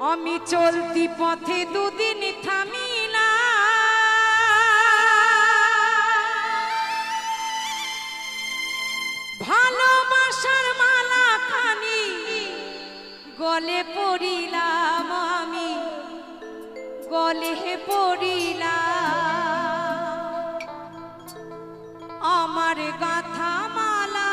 আমি চলতি পথে দুদিন থামিলা ভালোবাসার মালা খানি গলে পড়িলাম আমি গলে পড়িলাম আমার গাথা মালা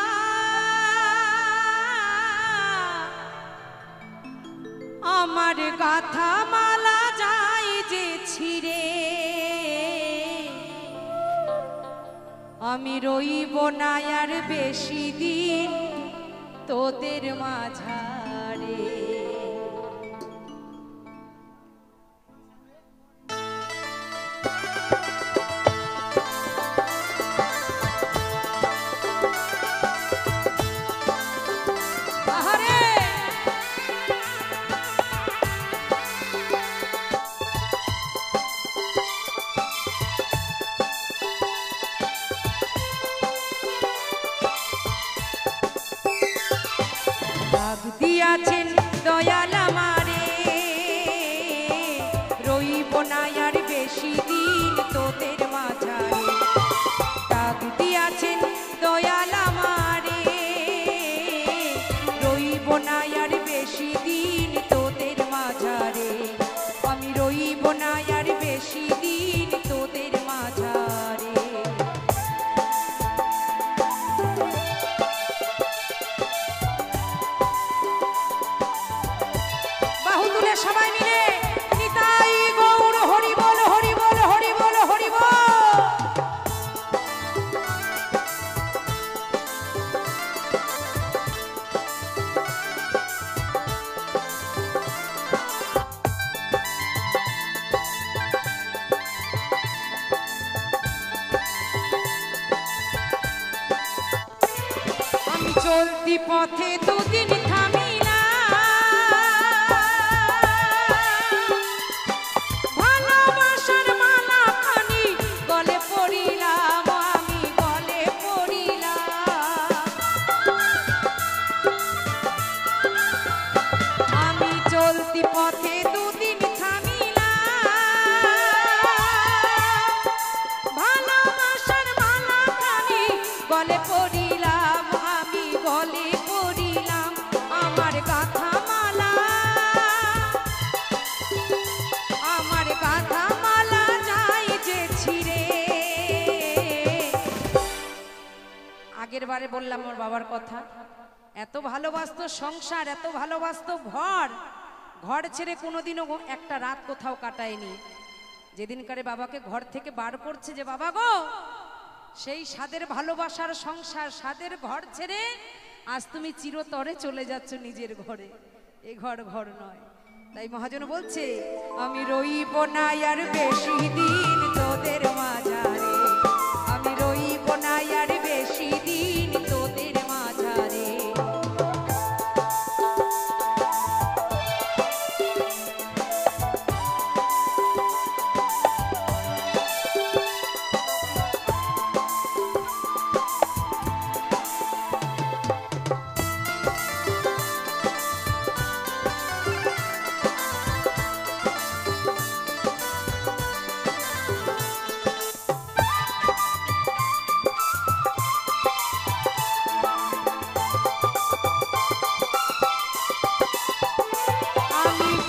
আমার গাথা মালা যাই যে ছিড়ে আমি রইব না আর বেশি দিন তোদের মাঝারে দিয়াছেন দয়াল আমারে রইব না আর বেশি দিন তোদের মাঝারে ডাক দিয়াছেন দয়াল আমারে রইব না আর বেশি দিন তোদের মাঝারে আমি রইব না আর বেশি দিন তোদের মাঝারে সবাই মিলে নিতাই গৌর হরি বল হরি বল হরি বল হরি বল আমি চলতি পথে দুদিন থামি পথে দুদিন থামিলাম ভালোবাসার মালা খানি গলে পড়িলাম আমি গলে পড়িলাম আমার গাথা মালা যাই যে ছিড়ে আগের বারে বললাম আমার বাবার কথা এত ভালোবাসতো সংসার এত ভালোবাসতো ঘর ছেড়ে কোনোদিনও একটা রাত কোথাও কাটায়নি যেদিনকারে বাবাকে ঘর থেকে বার করছে যে বাবা গো সেই সাদের ভালোবাসার সংসার সাদের ঘর ছেড়ে আজ তুমি চিরতরে চলে যাচ্ছ নিজের ঘরে এ ঘর নয় তাই মহাজন বলছে আমি রইব না আর বেশি দিন তোদের মাঝারে আমি রইব না আর বেশি দিন তোদের মাঝারে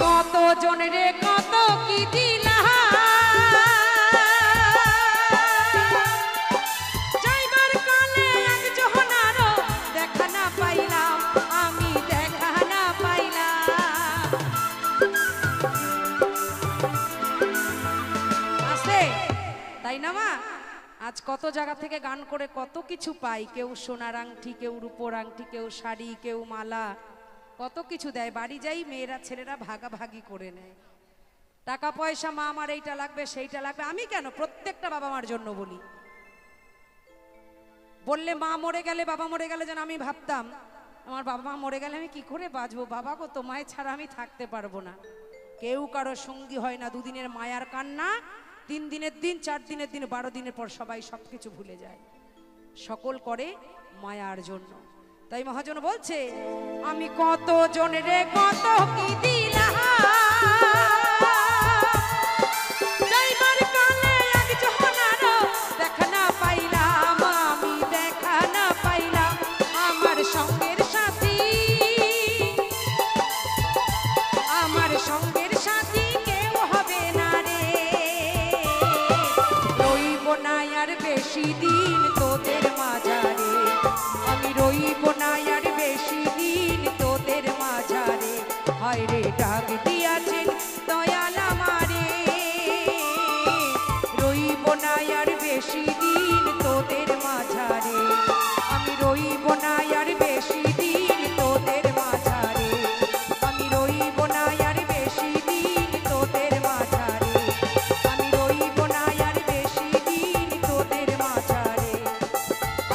কত জনরে কত কি দিলাম যাইবার কালে এক জহনারও দেখা না পাইলাম আমি দেখা না পাইলাম আছে তাই না মা আজ কত জায়গা থেকে গান করে কত কিছু পাই কেউ সোনার আংটি কেউ রূপোর আংটি কেউ শাড়ি কেউ মালা কত কিছু দেয় বাড়ি যাই মেয়েরা ছেলেরা ভাগাভাগি করে নেয় টাকা পয়সা মা আমার এইটা লাগবে সেইটা লাগবে আমি কেন প্রত্যেকটা বাবা মার জন্য বলি বললে মা মরে গেলে বাবা মরে গেলে যেন আমি ভাবতাম আমার বাবা মা মরে গেলে আমি কি করে বাঁচবো বাবা গো তোমায় ছাড়া আমি থাকতে পারবো না কেউ কারো সঙ্গী হয় না দুদিনের মায়ার কান্না 3 দিনের দিন 4 দিনের দিন 12 দিনের পর সবাই সবকিছু ভুলে যায় সকল করে মায়ার জন্য তাই মহাজন বলছে আমি কত জনের কত কি দিলাম বেশি দিন তোদের মাঝারে, আমি রইব না আর বেশি দিন তোদের মাঝারে। হায় রে ডাক দিয়াছেন দয়াল আমারে, রইব না আর বেশি দিন তোদের মাঝারে, আমি রইব না আর বেশি দিন তোদের মাঝারে, আমি রইব না আর বেশি দিন তোদের মাঝারে, আমি রইব না আর বেশি দিন তোদের মাঝারে,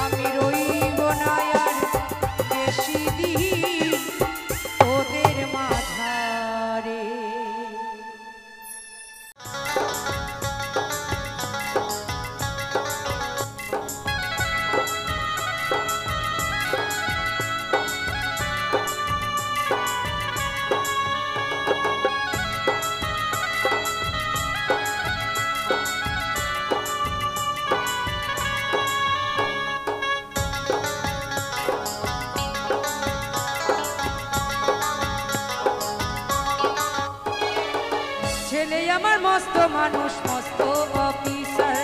আমি রইব না আর বেশি দিন তোদের মাঝারে। ছেলে আমার মস্ত মানুষ, মস্ত অফিসার,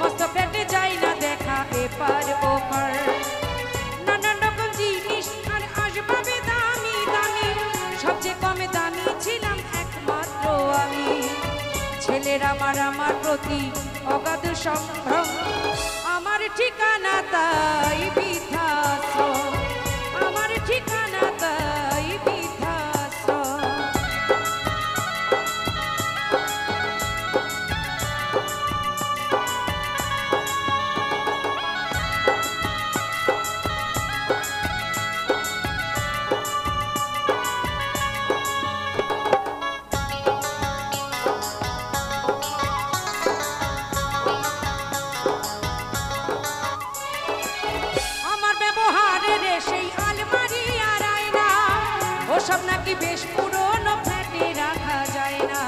মস্ত পেটে যাই না দেখা এপার ওপার, নানান রকম জিনিস আর আসবাবে দামি দামি, সবচেয়ে কমে দামি ছিলাম একমাত্র আমি। ছেলের আমার প্রতি অগাধ সম্ভ্রম, আমার ঠিকানা তাই বৃদ্ধাশ্রম, আমার ঠিকানা তাই বৃদ্ধাশ্রম। সব নাকি বেশ পুরনো, ফ্ল্যাটে রাখা যায় না।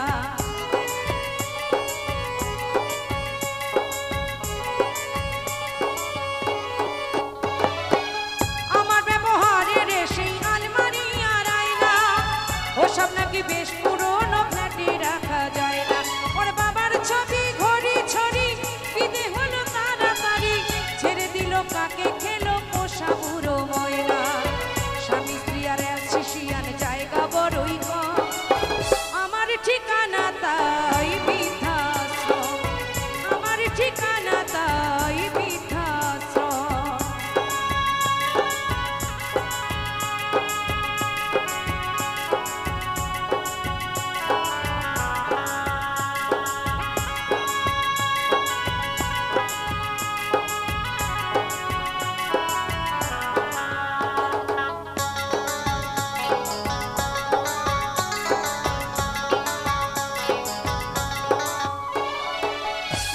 আমার ব্যবহারের সেই আলমারি আর আয়না, ওসব নাকি বেশ পুরনো, ফ্ল্যাটে রাখা যায় না। ওর বাবার ছবি ঘড়ি ছড়ি বিদে হলো তাড়াতাড়ি, ছেড়ে দিল কাকে খেলো পোষা বুড়ো ময়না। স্বামী স্ত্রী আর শিশিয়ান জায়গা বড়ই কম, আমার ঠিকানা তাই বৃদ্ধাশ্রম, আমার ঠিকানা তাই বৃদ্ধাশ্রম।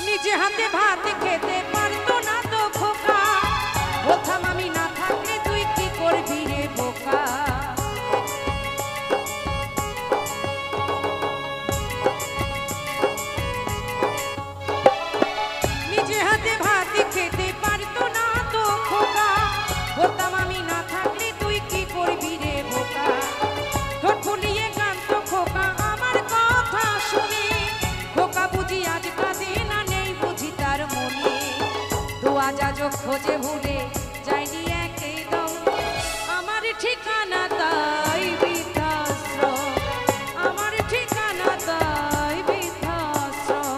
নিজে হাতে ভাত খেতে পারতো না তো খোকা, বলতাম আমি না থাকলে তুই কি করবি রে বোকা। নিজে হাতে ভাত খেতে পারতো না তো খোকা, বলতাম আমি না থাকলে তুই কি করবি রে বোকা। ঠোঁট ফুলিয়ে কাঁদতো খোকা আমার কথা শুনে, খোকা বুঝি আজ কাঁদে না, নেই বুঝি তার মনে। দোয়া যাজক খোঁজে ভুলে যায়নি একদম, আমার ঠিকানা তাই বৃদ্ধাশ্রম, আমার ঠিকানা তাই বৃদ্ধাশ্রম।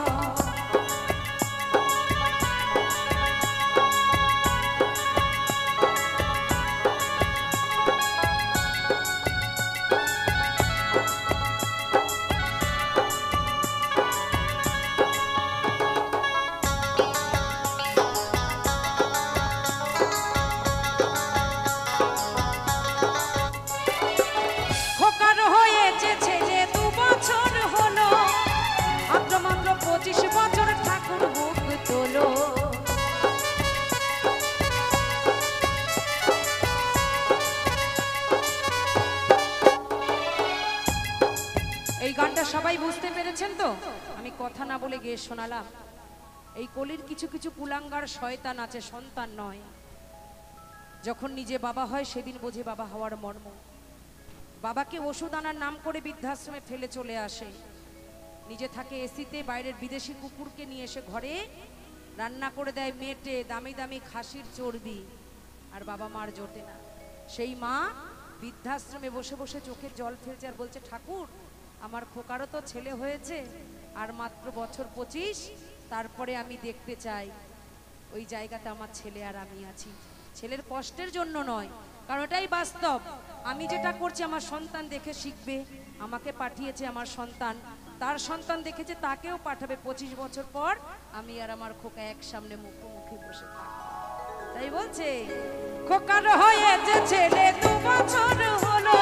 সবাই বুঝতে পেরেছেন তো? আমি কথা না বলে গিয়ে শোনালাম। এই কলির কিছু কিছু কুলাঙ্গার শয়তান আছে, সন্তান নয়। যখন নিজে বাবা হয় সেদিন বোঝে বাবা হওয়ার মর্ম। বাবাকে ওষুধ আনার নাম করে বৃদ্ধাশ্রমে ফেলে চলে আসে, নিজে থাকে এসিতে, বাইরের বিদেশি কুকুরকে নিয়ে এসে ঘরে রান্না করে দেয় মেটে দামি দামি খাসির চর্বি, আর বাবা মার জোটে না। সেই মা বৃদ্ধাশ্রমে বসে বসে চোখের জল ফেলছে আর বলছে, ঠাকুর আমার খোকারও তো ছেলে হয়েছে, আর মাত্র বছর 25, তারপরে আমি দেখতে চাই ওই জায়গাতে আমার ছেলে আর আমি আছি। ছেলের কষ্টের জন্য নয়, কারণ এটাই বাস্তব। আমি যেটা করছি আমার সন্তান দেখে শিখবে, আমাকে পাঠিয়েছে আমার সন্তান, তার সন্তান দেখেছে তাকেও পাঠাবে। 25 বছর পর আমি আর আমার খোকা এক সামনে মুখোমুখি বসে থাকবো। তাই বলছে, খোকার হয়েছে ছেলে 2 বছর হলো,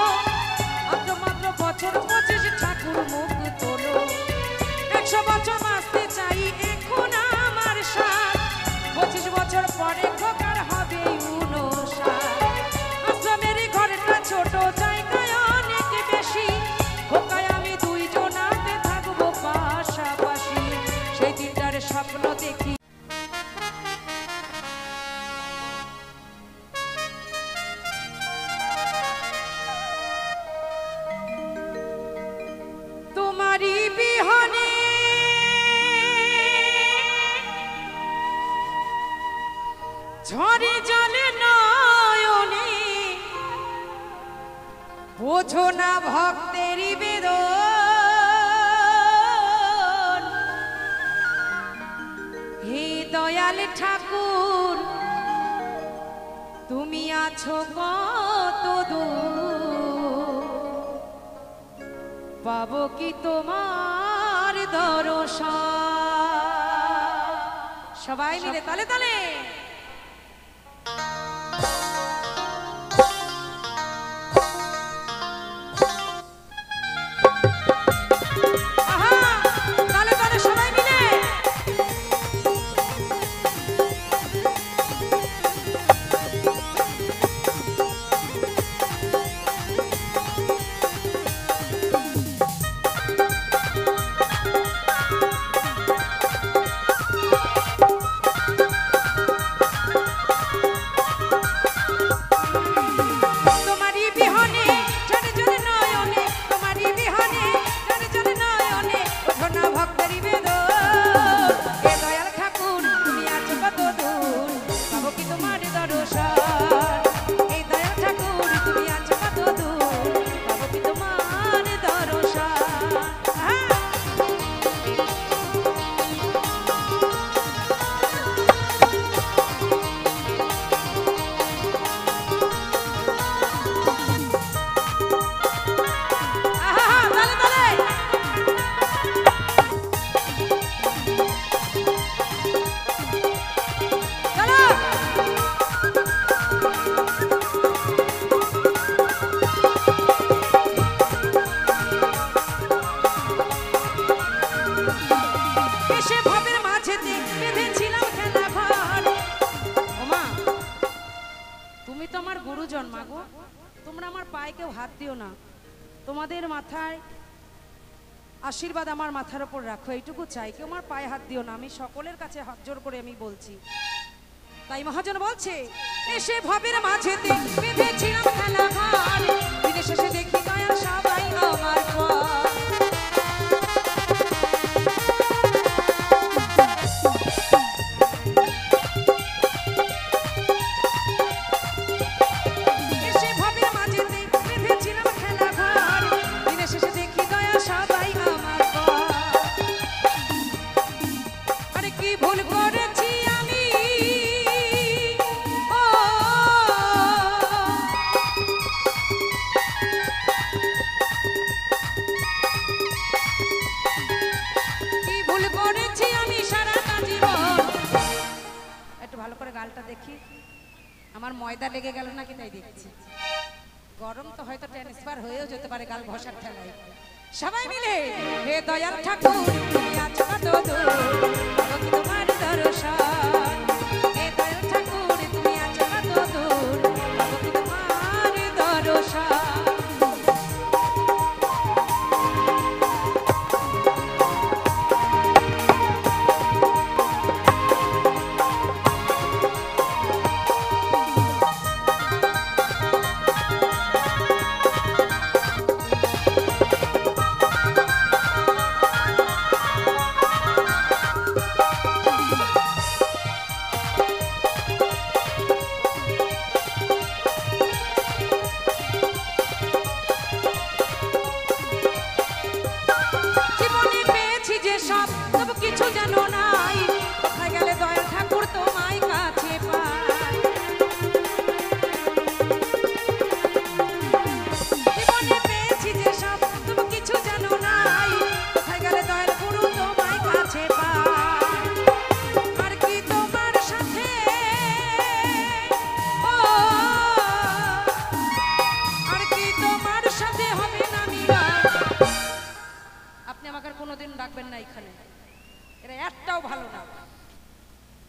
মাত্র বছর 25, ঠাকুর মুখ তোলো। 100 বছর বাঁচতে চাই এখন আমার সাথ, 25 বছর পরে খোকার হবে 59। আশ্রমের ঘরটা ছোট, জায়গায় অনেক বেশি, খোকায় আমি 2 জনাতে থাকবো পাশাপাশি। সেই দিনটার স্বপ্ন দেখি। তোমারই বিহনে ঝরে জলে নয়নে, বোঝো না ভক্তেরই বেদন। হে দয়াল ঠাকুর তুমি আছো কত দূর, পাবো কি তোমার দর্শন। সবাই মিলে তালে তালে। তোমাদের মাথায় আশীর্বাদ আমার মাথার উপর রাখো, এইটুকু চাই। কেউ আমার পায়ে হাত দিও না, আমি সকলের কাছে হাত জোর করে আমি বলছি। তাই মহাজন বলছে, এসে ভাবের মাঝেতে বেঁধেছিলাম খেলা ঘর, দিনের শেষে দেখি দয়াল সবাই আমার পর। আমার ময়দা লেগে গেল নাকি তাই দেখছি, গরম তো হয়তো ট্রান্সফার হয়েও যেতে পারে গাল ঘষার ঠেলায়। সবাই মিলে, হে দয়াল ঠাকুর তুমি আছো কত দূর, পাবো কি তোমার দর্শন। হে দয়াল ঠাকুর তুমি আছো কত দূর, পাবো কি তোমার দর্শন। সব তবু কিছু যেন নাই, কোথায় গেলে দয়াল ঠাকুর তোমায় কাছে পাই। জীবনে পেয়েছি যে সব তবু কিছু যেন নাই, কোথায় গেলে দয়াল গুরু তোমায় কাছে পাই। আর কি তোমার সাথে ও, আর কি তোমার সাথে হবে না মিলন। আপনি আমাকে কোনোদিন ডাকবেন না এখানে, এরা একটাও ভালো না।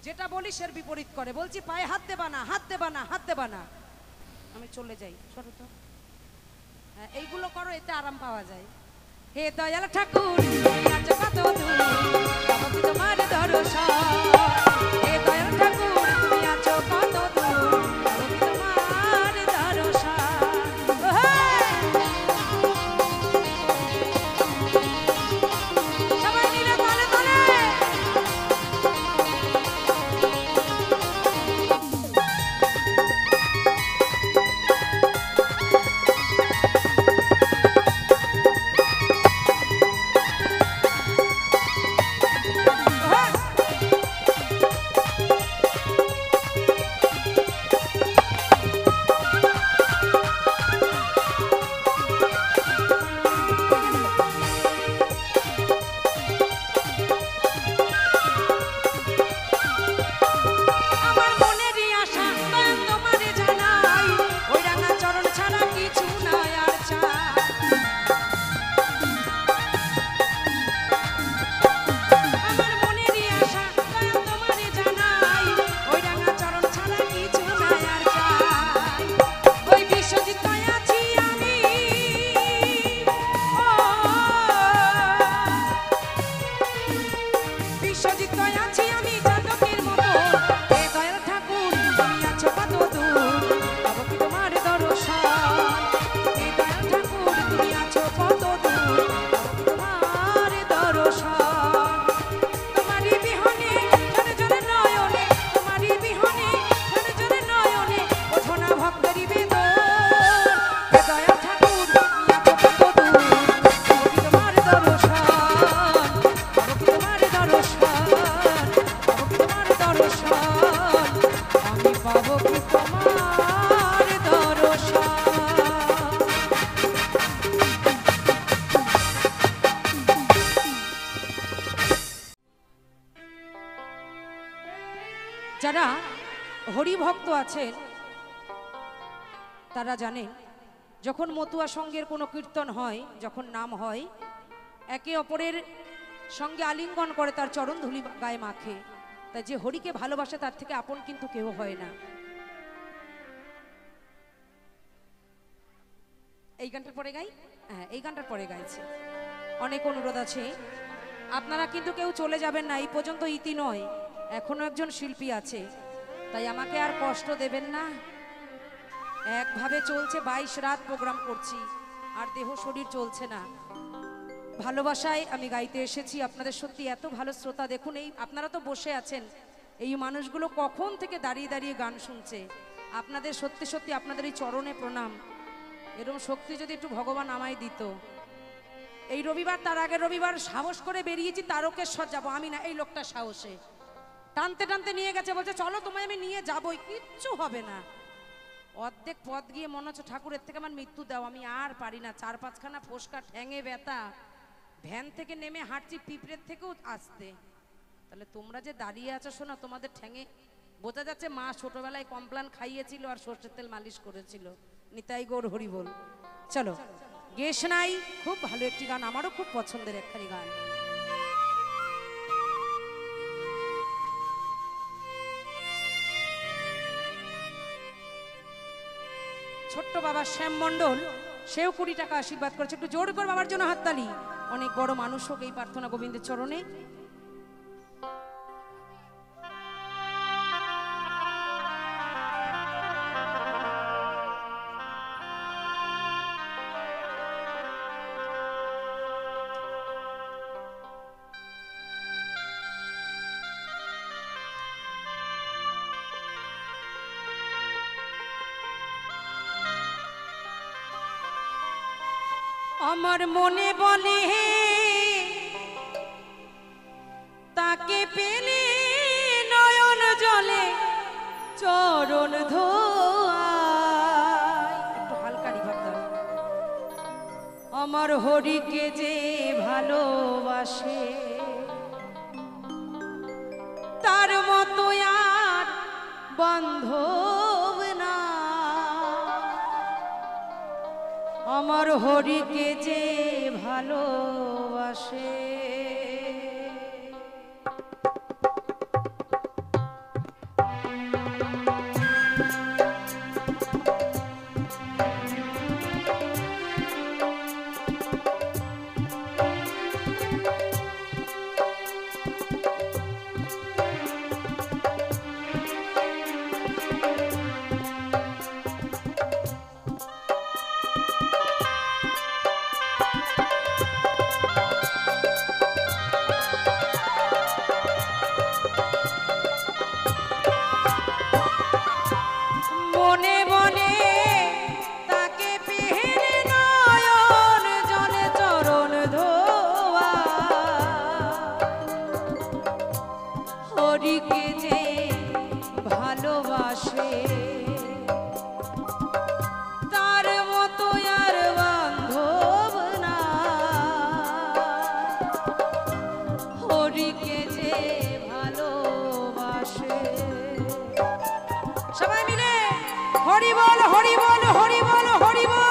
যেটা বলি সের বিপরীত করে। বলছি পায়ে হাত দেবা না, হাত দেবা না, হাত দেবা না, আমি চলে যাই। সরো তো, হ্যাঁ এইগুলো করো, এতে আরাম পাওয়া যায়। হে দয়াল ঠাকুর তুমি আছো কত দূর, পাবো কি তোমার দর্শন। হে দয়াল ঠাকুর তুমি আছো কত দূর, পাবো কি তোমার দর্শন। সবাই মিলে তালে তালে। আমার মনেরই আশা দয়াল তোমারে জানাই, ওই রাঙা চরণ ছাড়া কিছু নাই আর চাই। আমার মনেরই আশা দয়াল তোমারে জানাই, ওই রাঙা চরণ ছাড়া কিছু নাই আর চাই। ওই বিশ্বজিৎ আছি আমি ও, বিশ্বজিৎ আছি আমি জাতকের মতো। হে দয়াল ঠাকুর তুমি আছো কত দূর, পাবো কি তোমার দর্শন। হে দয়াল ঠাকুর তুমি আছো কত দূর, পাবো কি তোমার দর্শন। তোমারই বিহনে ঝরে ঝরে নয়নে, তোমারই বিহনে ঝরে ঝরে নয়নে, ওঠো না ভক্তেরই বেদন। হে দয়াল ঠাকুর তুমি আছো কত দূর, পাবো কি তোমার দর্শন। পাবো কি তোমার দর্শন, পাবো কি তোমার দর্শন, আমি পাবো কি তোমার দর্শন। যারা হরিভক্ত আছেন তারা জানেন, যখন মতুয়া সঙ্গের কোনো কীর্তন হয়, যখন নাম হয়, একে অপরের সঙ্গে আলিঙ্গন করে, তার চরণ ধুলি গায়ে মাখে। তাই যে হরিকে ভালোবাসে তার থেকে আপন কিন্তু কেউ হয় না। এই গানটার পরে গাই, হ্যাঁ এই গানটার পরে গাইছি। অনেক অনুরোধ আছে, আপনারা কিন্তু কেউ চলে যাবেন না, এই পর্যন্ত ইতি নয়, এখনো একজন শিল্পী আছে। তাই আমাকে আর কষ্ট দেবেন না। একভাবে চলছে, 22 রাত প্রোগ্রাম করছি, আর দেহ শরীর চলছে না। ভালোবাসায় আমি গাইতে এসেছি। আপনাদের সত্যি এত ভালো শ্রোতা, দেখুন এই আপনারা তো বসে আছেন, এই মানুষগুলো কখন থেকে দাঁড়িয়ে দাঁড়িয়ে গান শুনছে। আপনাদের সত্যি সত্যি আপনাদের এই চরণে প্রণাম। এরকম শক্তি যদি একটু ভগবান আমায় দিত। এই রবিবার, তার আগের রবিবার সাহস করে বেরিয়েছি তারকেশ্বর যাবো, আমি না, এই লোকটা সাহসে টানতে টানতে নিয়ে গেছে, বলছে চলো তোমায় আমি নিয়ে যাবোই, কিচ্ছু হবে না। অর্ধেক পথ গিয়ে মনে হচ্ছে ঠাকুরের থেকে আমার মৃত্যু দাও, আমি আর পারি না। 4-5খানা ফোসকা, ঠ্যাঙে ব্যথা, ভ্যান থেকে নেমে হাঁটছি পিঁপড়ের থেকেও আসতে। তাহলে তোমরা যে দাঁড়িয়ে আছো, শোনো তোমাদের ঠ্যাঙে বোঝা যাচ্ছে মা ছোটবেলায় কমপ্লান খাইয়েছিল আর সর্ষের তেল মালিশ করেছিল। নিতাই গৌর হরি বল। চলো গেয়ে শোনাই, খুব ভালো একটি গান, আমারও খুব পছন্দের একখানি গান। ছোট্ট বাবা শ্যাম মণ্ডল, সেও 20 টাকা আশীর্বাদ করেছে। একটু জোর কর বাবার জন্য হাততালি। অনেক বড় মানুষ হোক, এই প্রার্থনা গোবিন্দের চরণে। আমার মনে বলে হরিকে যে ভালোবাসে তার মতো আর বান্ধব না। আমার হরিকে যে ভালোবাসে হরিকে যে ভালোবাসে তার মতো আর বান্ধব না। হরিকে যে ভালোবাসে সবাই মিলে হরি বল হরি বল হরি বল হরি বল।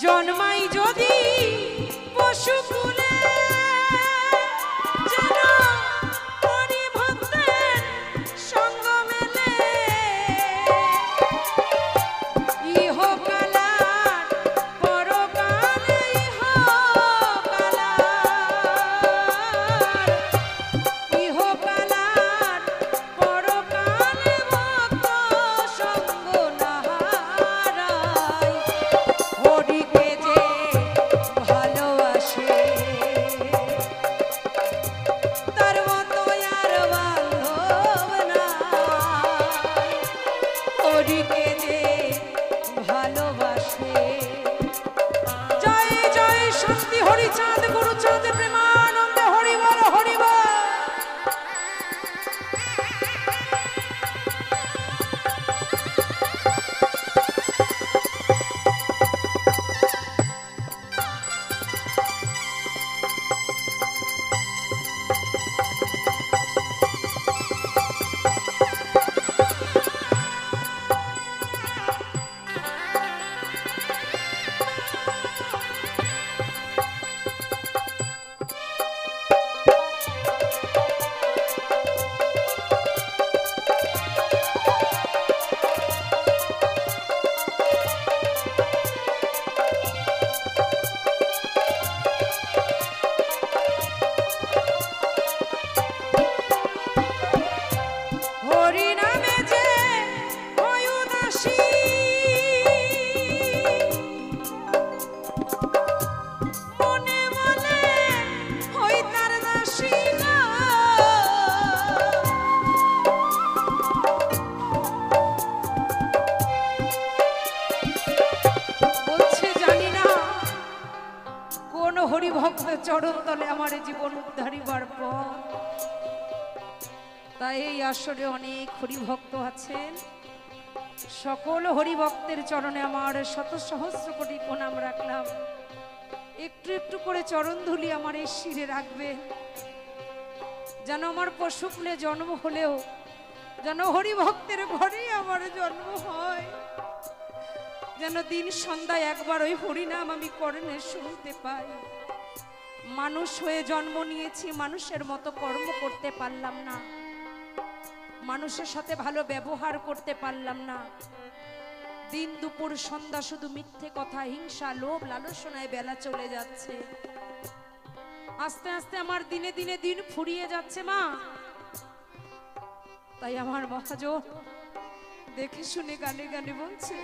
জন্মাই যদি পশুকুলে যেন হরি ভক্তের সঙ্গ মেলে ইহকালার পরকালে ইহকালার পরকালে ভক্ত সঙ্গ না হারায়। হরিচাঁদ গুরুচাঁদ প্রেমানন্দে হরি বল হরি বল। হরিভক্ত চরণ তলে আমার জীবন উদ্ধারিবার পর। তাই এই আসরে অনেক হরিভক্ত আছেন, সকল হরিভক্তের চরণে আমার শত সহস্র কোটি প্রণাম রাখলাম। একটু একটু করে চরণ ধুলি আমার এই শিরে রাখবে, যেন আমার পশুকুলে জন্ম হলেও যেন হরিভক্তের ঘরেই আমার জন্ম হয়, যেন দিন সন্ধ্যায় একবার ওই হরিনাম আমি কর্ণে শুনতে পাই। মানুষ হয়ে জন্ম নিয়েছি, মানুষের মতো কর্ম করতে পারলাম না, মানুষের সাথে ভালো ব্যবহার করতে পারলাম না। দিন দুপুর সন্ধ্যা শুধু মিথ্যে কথা, হিংসা, লোভ, লালসনায় বেলা চলে যাচ্ছে। আস্তে আস্তে আমার দিনে দিনে দিন ফুরিয়ে যাচ্ছে মা। তাই আমার মহাজন দেখে শুনে গানে গানে বলছে,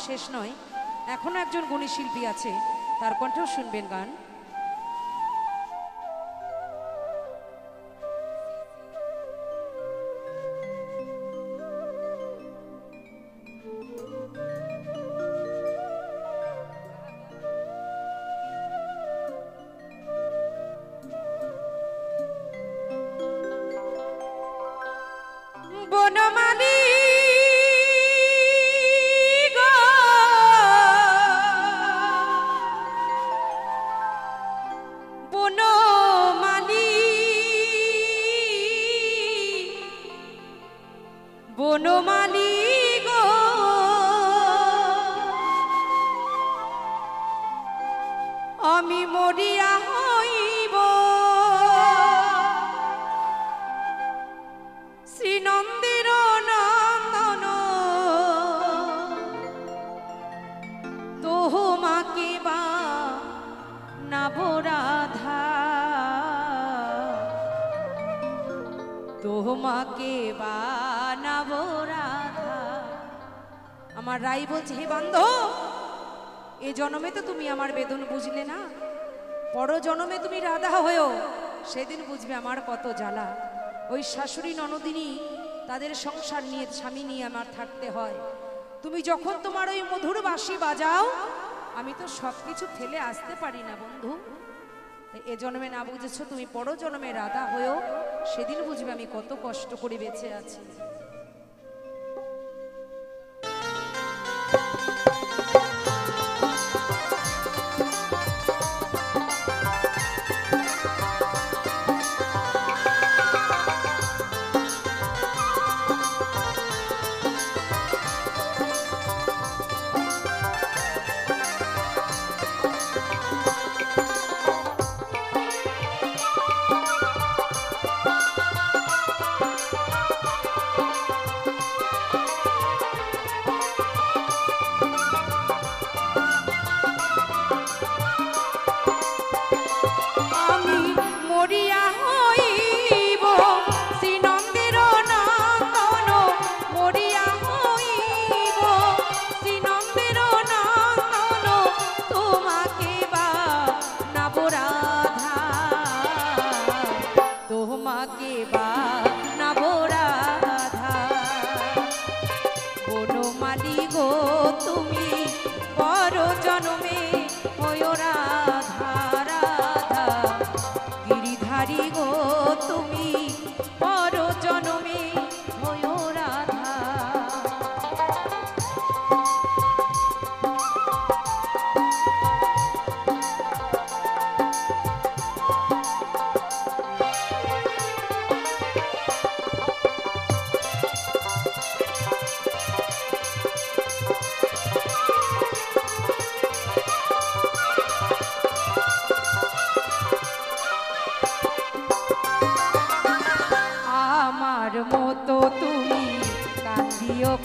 শেষ নয়, এখনো একজন গুণী শিল্পী আছে, তার কণ্ঠেও শুনবেন গান। বনমালী বনমালী গো, আমি মরিয়া হইব শ্রীনন্দের নন্দন, তোমাকে বা নাবরা তোমাকে বানাবো রাধা। আমার রাই বলছে, হে বান্ধব, এ জন্মে তো তুমি আমার বেদন বুঝলে না, পর জন্মে তুমি রাধা হয়েও সেদিন বুঝবে আমার কত জ্বালা। ওই শাশুড়ি ননদিনী তাদের সংসার নিয়ে স্বামী নিয়ে আমার থাকতে হয়। তুমি যখন তোমার ওই মধুর বাঁশি বাজাও, আমি তো সব কিছু ফেলে আসতে পারি না বন্ধু। এ জন্মে না বুঝেছো, তুমি পর জন্মে রাধা হয়েও সেদিন বুঝবে আমি কত কষ্ট করে বেঁচে আছি।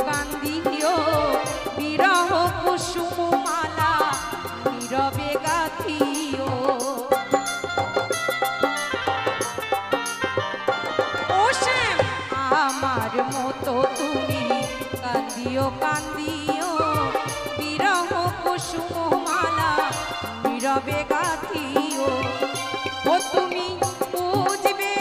কান্দিও বিরহ কুসুম মালা নীরবে গাথিও। ও শ্যাম, আমার মতো তুমি কান্দিও কান্দিও বিরহ কুসুম মালা নীরবে গাথিও। ও তুমি বুঝবে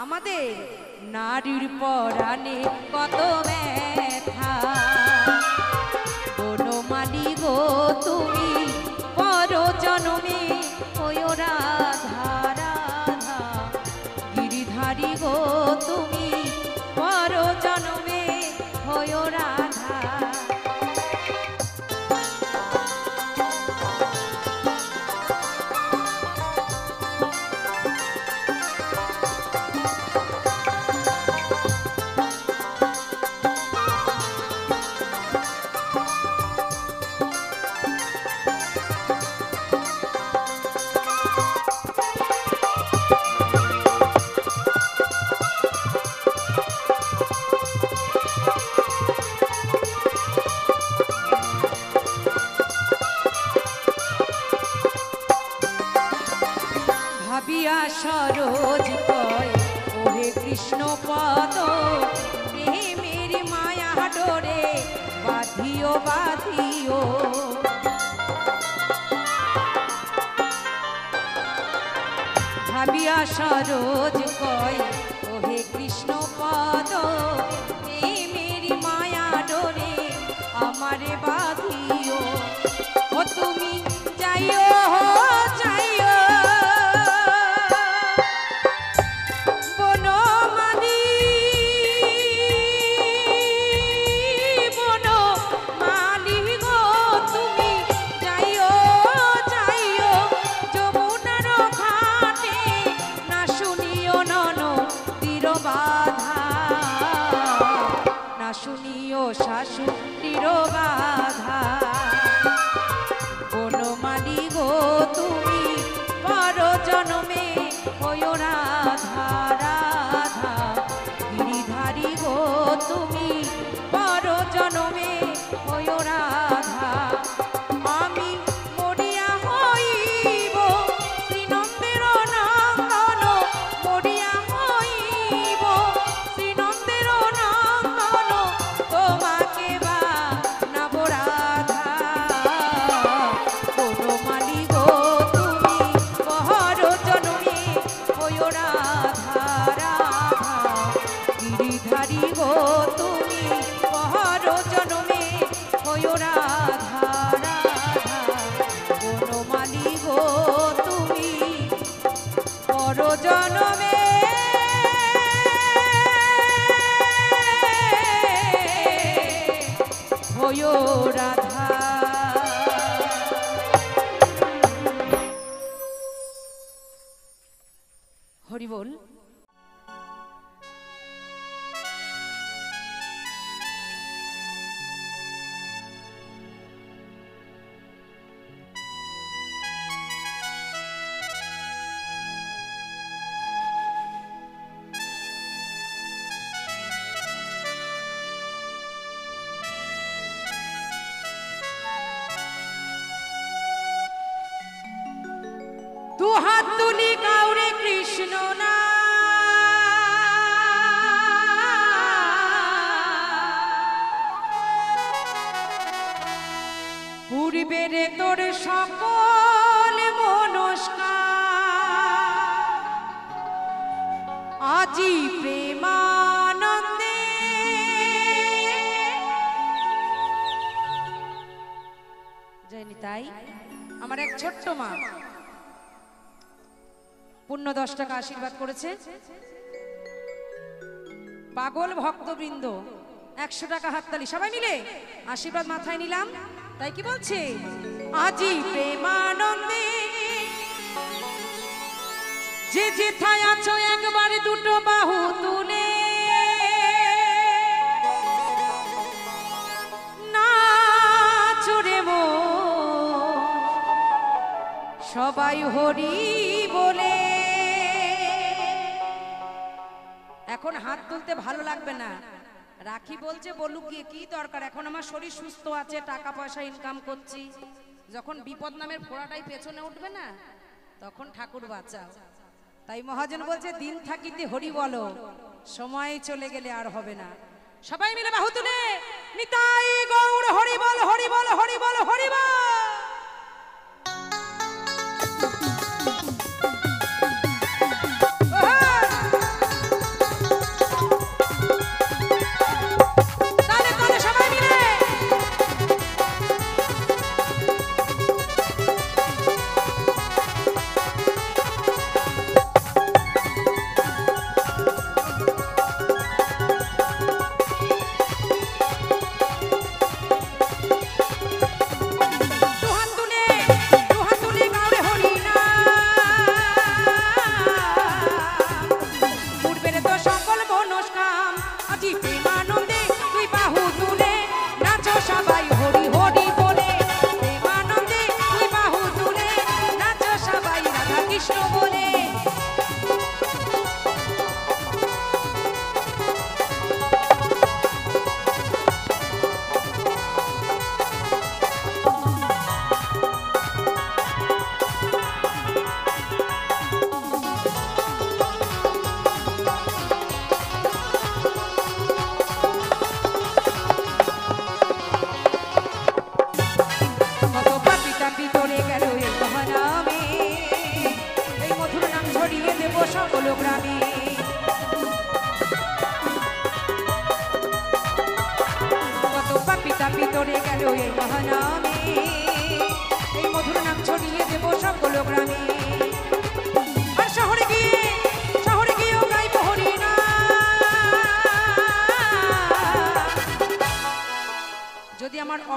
আমাদের নারীর পরাণে কত ব্যথা। বনমালী গো তুমি পর জনমে ওই রাধা রাধা, গিরিধারী গো তুমি পর জনমে ওই রাধা। সরোজ কয় ওহে কৃষ্ণ পদ, প্রেমের মায়া ডোরে বাঁধিও বাঁধিও। ভাবিয়া সরোজ কয় ওহে কৃষ্ণ পদ, প্রেমের মায়া ডোরে আমারে বাঁধিও। ও তুমি যাইও যাইও শাশুড়ির বাধা। গিরিধারী গো তুমি পর জনমে হয়ো রাধা রাধা বনমালী গো তুমি পর জনমে হয়ো রাধা। হরি বল। দু হাত তুলি কাউরে কৃষ্ণ না পূর্বের তোর সকল মনস্কার আজি প্রেমানন্দে জানি তাই আমার এক ছোট্ট মা পূর্ণ 10 টাকা আশীর্বাদ করেছে। পাগল ভক্তবৃন্দ 100 টাকা হাততালি সবাই মিলে আশীর্বাদ মাথায় নিলাম। তাই কি বলছে আজি প্রেমানন্দে যে যেথায় আছো একবার দুটো বাহু তুলে নাচো রে মন সবাই হরি বলে। এখন হাত তুলতে ভালো লাগবে না, রাখি বলছে বলুক গিয়ে কি দরকার, এখন আমার শরীর সুস্থ আছে, টাকা পয়সা ইনকাম করছি, যখন বিপদ নামের ফোড়াটাই পেছনে উঠবে না তখন ঠাকুর বাঁচাও। তাই মহাজন বলছে দিন থাকিতে হরি বলো, সময় চলে গেলে আর হবে না। সবাই মিলে বাহু তুলে নিতাই গৌর হরি বল হরি বল হরি বল হরি বল।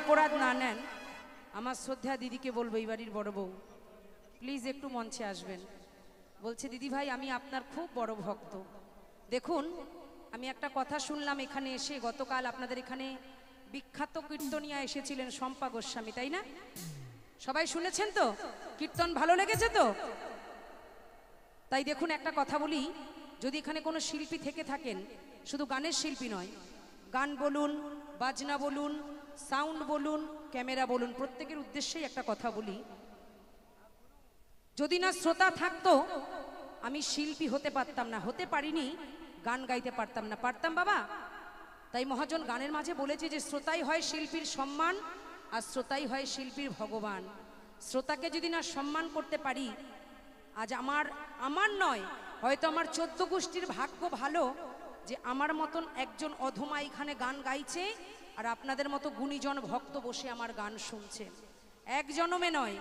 অপরাধ না নেন আমার শ্রদ্ধা দিদিকে বলবো এই বাড়ির বড় বউ প্লিজ একটু মঞ্চে আসবেন। বলছে দিদি ভাই আমি আপনার খুব বড় ভক্ত। দেখুন আমি একটা কথা শুনলাম এখানে এসে, গতকাল আপনাদের এখানে বিখ্যাত কীর্তনিয়া এসেছিলেন শম্পা গোস্বামী, তাই না? সবাই শুনেছেন তো? কীর্তন ভালো লেগেছে তো? তাই দেখুন একটা কথা বলি, যদি এখানে কোনো শিল্পী থেকে থাকেন, শুধু গানের শিল্পী নয়, গান বলুন, বাজনা বলুন, সাউন্ড বলুন, ক্যামেরা বলুন, প্রত্যেকের উদ্দেশ্যেই একটা কথা বলি, যদি না শ্রোতা থাকতো আমি শিল্পী হতে পারতাম না, হতে পারিনি, গান গাইতে পারতাম না, পারতাম বাবা? তাই মহাজন গানের মাঝে বলেছে যে শ্রোতাই হয় শিল্পীর সম্মান আর শ্রোতাই হয় শিল্পীর ভগবান। শ্রোতাকে যদি না সম্মান করতে পারি, আজ আমার নয় হয়তো আমার 14 গোষ্ঠীর ভাগ্য ভালো যে আমার মতন একজন অধমা এখানে গান গাইছে আর আপনাদের মতো গুণীজন ভক্ত বসে আমার গান শুনছেন। এক জন্মে নয়,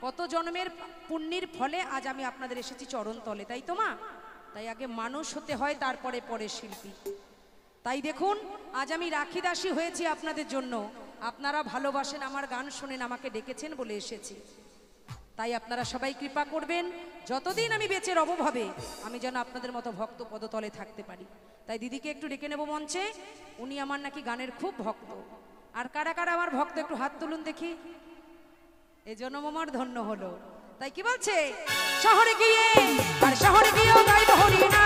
কত জন্মের পুণ্যের ফলে আজ আমি আপনাদের এসেছি চরণ তলে, তাই তো মা? তাই আগে মানুষ হতে হয়, তারপরে পরে শিল্পী। তাই দেখুন আজ আমি রাখি দাসী হয়েছি আপনাদের জন্য। আপনারা ভালোবাসেন, আমার গান শোনেন, আমাকে ডেকেছেন বলে এসেছি। তাই আপনারা সবাই কৃপা করবেন, যতদিন আমি বেঁচে রব ভাবে আমি যেন আপনাদের মতো ভক্ত পদতলে থাকতে পারি। তাই দিদিকে একটু ডেকে নেব মঞ্চে, উনি আমার নাকি গানের খুব ভক্ত। আর কারা কারা আমার ভক্ত একটু হাত তুলুন দেখি, এই জন্য আমার ধন্য হলো। তাই কি বলছে, শহরে গিয়ে আর শহরে গিয়েও গাইব হরিনা,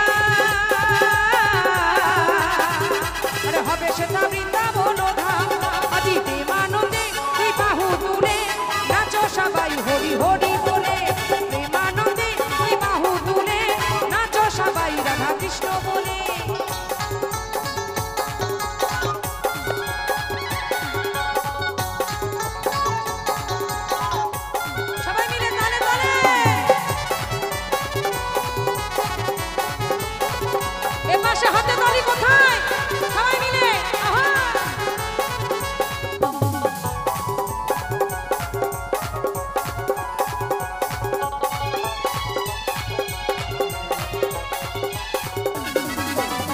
আরে হবে সেটা বৃন্দাবন ধাম, আজি প্রেমানন্দে তুই বাহু তুলে নাচো সবাই হরি হরি বলে, প্রেমানন্দে তুই বাহু তুলে নাচো সবাই রাধা কৃষ্ণ বলে। সবাই মিলে তালে তালে, এ পাশে হাতে তালি কোথায়, সবাই মিলে আহা।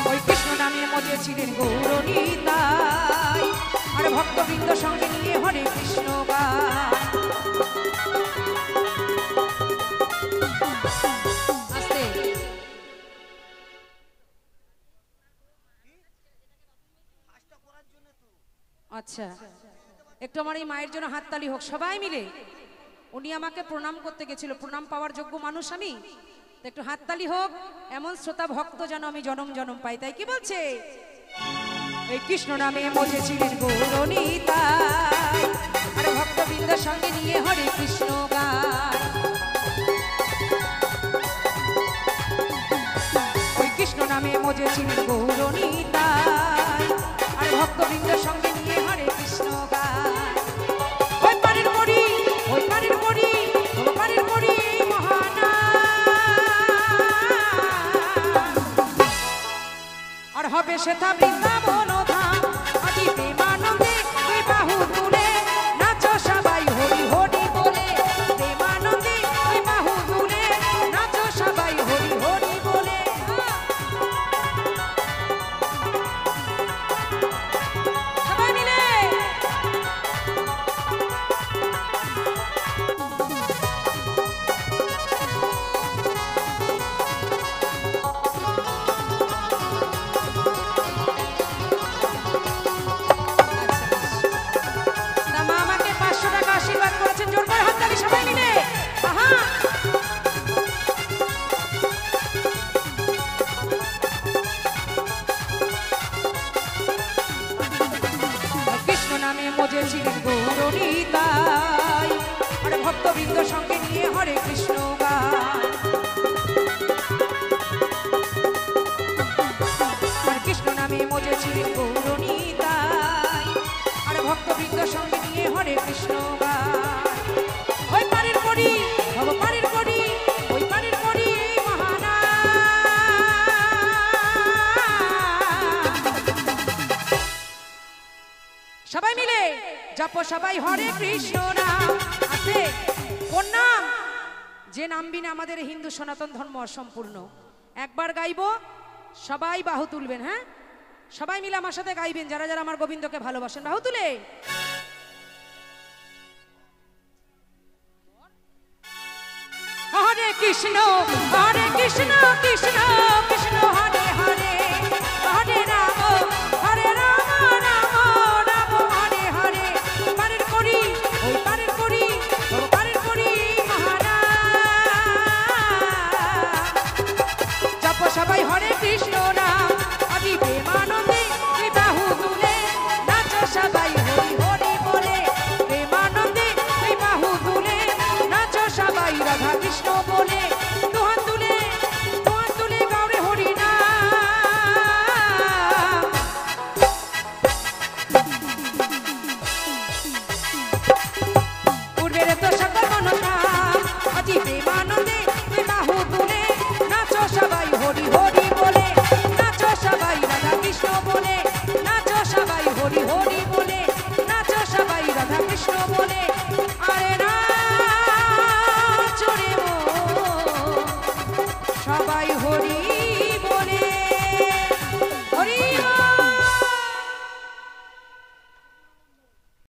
ওই কৃষ্ণ নামে মজে ছিলেন গৌরনীতাই, আর ভক্তবৃন্দ সঙ্গে নিয়ে হরে কৃষ্ণ গায়। আস্তে আচ্ছা, একটু আমার এই মায়ের জন্য হাততালি হোক সবাই মিলে। উনি আমাকে প্রণাম করতে গেছিল, প্রণাম পাওয়ার যোগ্য মানুষ আমি, তো একটু হাততালি হোক, এমন শ্রোতা ভক্ত যেন আমি জনম জনম পাই। তাই কি বলছে, এই কৃষ্ণ নামে মজেছিলেন গৌরনীতাই, আর ভক্তবৃন্দের সঙ্গে নিয়ে হরে কৃষ্ণ গায়। ওই কৃষ্ণ নামে মজেছিলেন গৌরনীতাই, আর ভক্তবৃন্দের সঙ্গে নিয়ে হরে কৃষ্ণ গায়। ওই পারের মরি, ওই পারের মরি, ওই পারের মরি মহানা, আর হবে সেটা বৃন্দাবন ধাম, আজি প্রেমানন্দে তুই বাহু তুলে নাচো সবাই হরি হরি বলে, প্রেমানন্দে তুই বাহু তুলে নাচো সবাই হরি হরি বলে। সবাই মিলে মজেছিলেন গৌরনীতাই, আর ভক্তবৃন্দ সঙ্গে নিয়ে হরে কৃষ্ণ গায়। আর কৃষ্ণ নামে মজেছিলেন গৌরনীতাই, আর ভক্তবৃন্দ সঙ্গে নিয়ে হরে কৃষ্ণ গায়। ওই পারের করি, ভব পারের করি, ওই পারের করি মহানা, সবাই মিলে জপ সবাই হরে কৃষ্ণ নাম। আছে কোন নাম, যে নাম বিনা আমাদের হিন্দু সনাতন ধর্ম অসম্পূর্ণ। একবার গাইবো, সবাই বাহু তুলবেন, হ্যাঁ সবাই মিলে আমার সাথে গাইবেন, যারা যারা আমার গোবিন্দকে ভালোবাসেন, বাহু তুলে। হরে কৃষ্ণ কৃষ্ণ